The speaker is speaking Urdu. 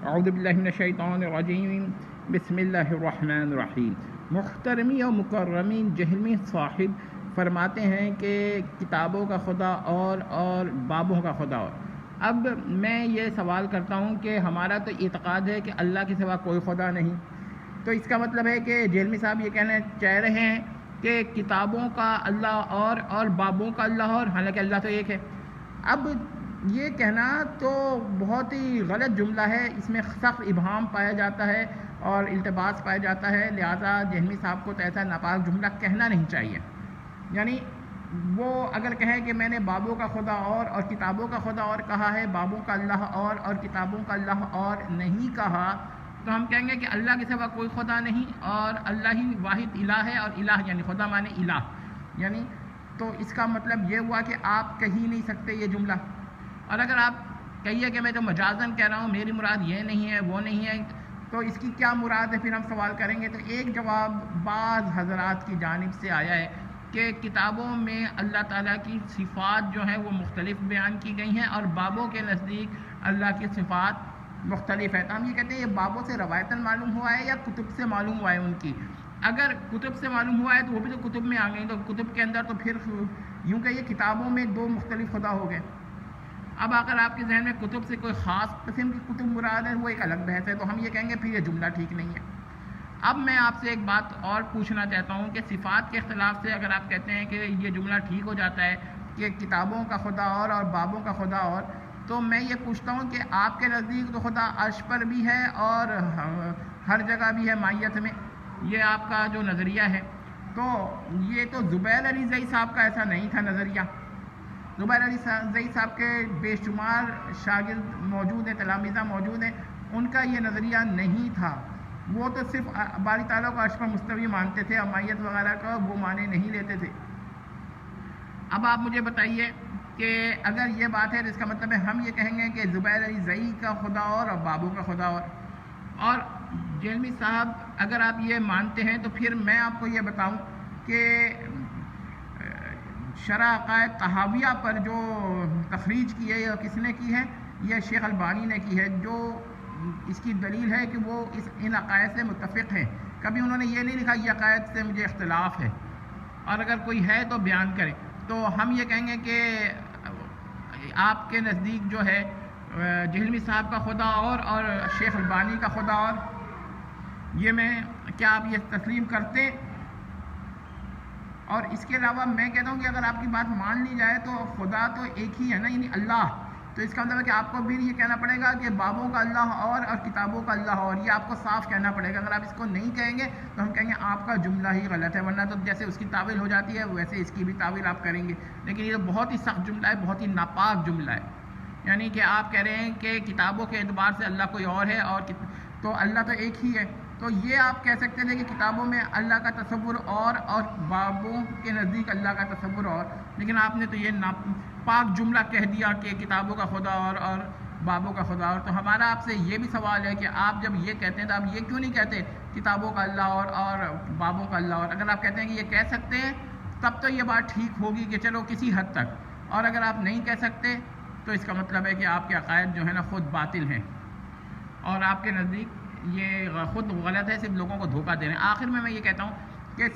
اعوذ باللہ من الشیطان الرجیم بسم اللہ الرحمن الرحیم۔ محترمی و مکرمین جہلمی صاحب فرماتے ہیں کہ کتابوں کا خدا اور بابوں کا خدا اور۔ اب میں یہ سوال کرتا ہوں کہ ہمارا تو اعتقاد ہے کہ اللہ کے سوا کوئی خدا نہیں، تو اس کا مطلب ہے کہ جہلمی صاحب یہ کہنا چاہ رہے ہیں کہ کتابوں کا اللہ اور بابوں کا اللہ اور، حالانکہ اللہ تو ایک ہے۔ اب یہ کہنا تو بہت ہی غلط جملہ ہے، اس میں سخت ابہام پایا جاتا ہے اور التباس پایا جاتا ہے، لہٰذا جہلمی صاحب کو تو ایسا ناپاک جملہ کہنا نہیں چاہیے۔ یعنی وہ اگر کہیں کہ میں نے بابوں کا خدا اور کتابوں کا خدا اور کہا ہے، بابوں کا اللہ اور کتابوں کا اللہ اور نہیں کہا، تو ہم کہیں گے کہ اللہ کے سوا کوئی خدا نہیں اور اللہ ہی واحد الہ ہے، اور الہ یعنی خدا مانے الہ، یعنی تو اس کا مطلب یہ ہوا کہ آپ کہہ نہیں سکتے یہ جملہ۔ اور اگر آپ کہیے کہ میں تو مجازاً کہہ رہا ہوں، میری مراد یہ نہیں ہے وہ نہیں ہے، تو اس کی کیا مراد ہے، پھر ہم سوال کریں گے۔ تو ایک جواب بعض حضرات کی جانب سے آیا ہے کہ کتابوں میں اللہ تعالیٰ کی صفات جو ہیں وہ مختلف بیان کی گئی ہیں اور بابوں کے نزدیک اللہ کی صفات مختلف ہے۔ تو ہم یہ کہتے ہیں یہ بابوں سے روایتاً معلوم ہوا ہے یا کتب سے معلوم ہوا ہے ان کی؟ اگر کتب سے معلوم ہوا ہے تو وہ بھی تو کتب میں آ گئی، تو کتب کے اندر تو پھر یوں کہ یہ کتابوں میں دو مختلف خدا ہو گئے۔ اب اگر آپ کے ذہن میں کتب سے کوئی خاص قسم کی کتب مراد ہے، وہ ایک الگ بحث ہے، تو ہم یہ کہیں گے پھر یہ جملہ ٹھیک نہیں ہے۔ اب میں آپ سے ایک بات اور پوچھنا چاہتا ہوں کہ صفات کے اختلاف سے اگر آپ کہتے ہیں کہ یہ جملہ ٹھیک ہو جاتا ہے کہ کتابوں کا خدا اور بابوں کا خدا اور، تو میں یہ پوچھتا ہوں کہ آپ کے نزدیک تو خدا عرش پر بھی ہے اور ہر جگہ بھی ہے مائیت میں، یہ آپ کا جو نظریہ ہے، تو یہ تو زبیر علی زئی صاحب کا ایسا نہیں تھا نظریہ۔ زبیر علی زئی صاحب کے بے شمار شاگرد موجود ہیں، تلامذہ موجود ہیں، ان کا یہ نظریہ نہیں تھا۔ وہ تو صرف باری تعالیٰ کو عرش پر مستوی مانتے تھے، امائیت وغیرہ کا وہ معنی نہیں لیتے تھے۔ اب آپ مجھے بتائیے کہ اگر یہ بات ہے تو اس کا مطلب ہے ہم یہ کہیں گے کہ زبیر علی زئی کا خدا اور بابوں کا خدا اور جہلمی صاحب اگر آپ یہ مانتے ہیں تو پھر میں آپ کو یہ بتاؤں کہ شرح عقائد طحاویہ پر جو تخریج کی ہے یا کس نے کی ہے، یہ شیخ البانی نے کی ہے، جو اس کی دلیل ہے کہ وہ ان عقائد سے متفق ہیں۔ کبھی انہوں نے یہ نہیں لکھا یہ عقائد سے مجھے اختلاف ہے، اور اگر کوئی ہے تو بیان کریں۔ تو ہم یہ کہیں گے کہ آپ کے نزدیک جو ہے جہلمی صاحب کا خدا اور شیخ البانی کا خدا اور، یہ میں کیا آپ یہ تسلیم کرتے؟ اور اس کے علاوہ میں کہتا ہوں کہ اگر آپ کی بات مان لی جائے تو خدا تو ایک ہی ہے نا، یعنی اللہ، تو اس کا مطلب ہے کہ آپ کو بھی یہ کہنا پڑے گا کہ بابوں کا اللہ اور کتابوں کا اللہ اور، یہ آپ کو صاف کہنا پڑے گا۔ اگر آپ اس کو نہیں کہیں گے تو ہم کہیں گے آپ کا جملہ ہی غلط ہے، ورنہ تو جیسے اس کی تعویل ہو جاتی ہے ویسے اس کی بھی تعویل آپ کریں گے۔ لیکن یہ بہت ہی سخت جملہ ہے، بہت ہی ناپاک جملہ ہے، یعنی کہ آپ کہہ رہے ہیں کہ کتابوں کے اعتبار سے اللہ کوئی اور ہے اور تو اللہ تو ایک ہی ہے۔ تو یہ آپ کہہ سکتے تھے کہ کتابوں میں اللہ کا تصور اور بابوں کے نزدیک اللہ کا تصور اور، لیکن آپ نے تو یہ ناپاک جملہ کہہ دیا کہ کتابوں کا خدا اور بابوں کا خدا اور۔ تو ہمارا آپ سے یہ بھی سوال ہے کہ آپ جب یہ کہتے ہیں تو آپ یہ کیوں نہیں کہتے کتابوں کا اللہ اور بابوں کا اللہ اور؟ اگر آپ کہتے ہیں کہ یہ کہہ سکتے ہیں تب تو یہ بات ٹھیک ہوگی کہ چلو کسی حد تک، اور اگر آپ نہیں کہہ سکتے تو اس کا مطلب ہے کہ آپ کے عقائد جو ہے نا خود باطل ہیں اور آپ کے نزدیک یہ خود غلط ہے، صرف لوگوں کو دھوکہ دے رہے ہیں۔ آخر میں یہ کہتا ہوں کہ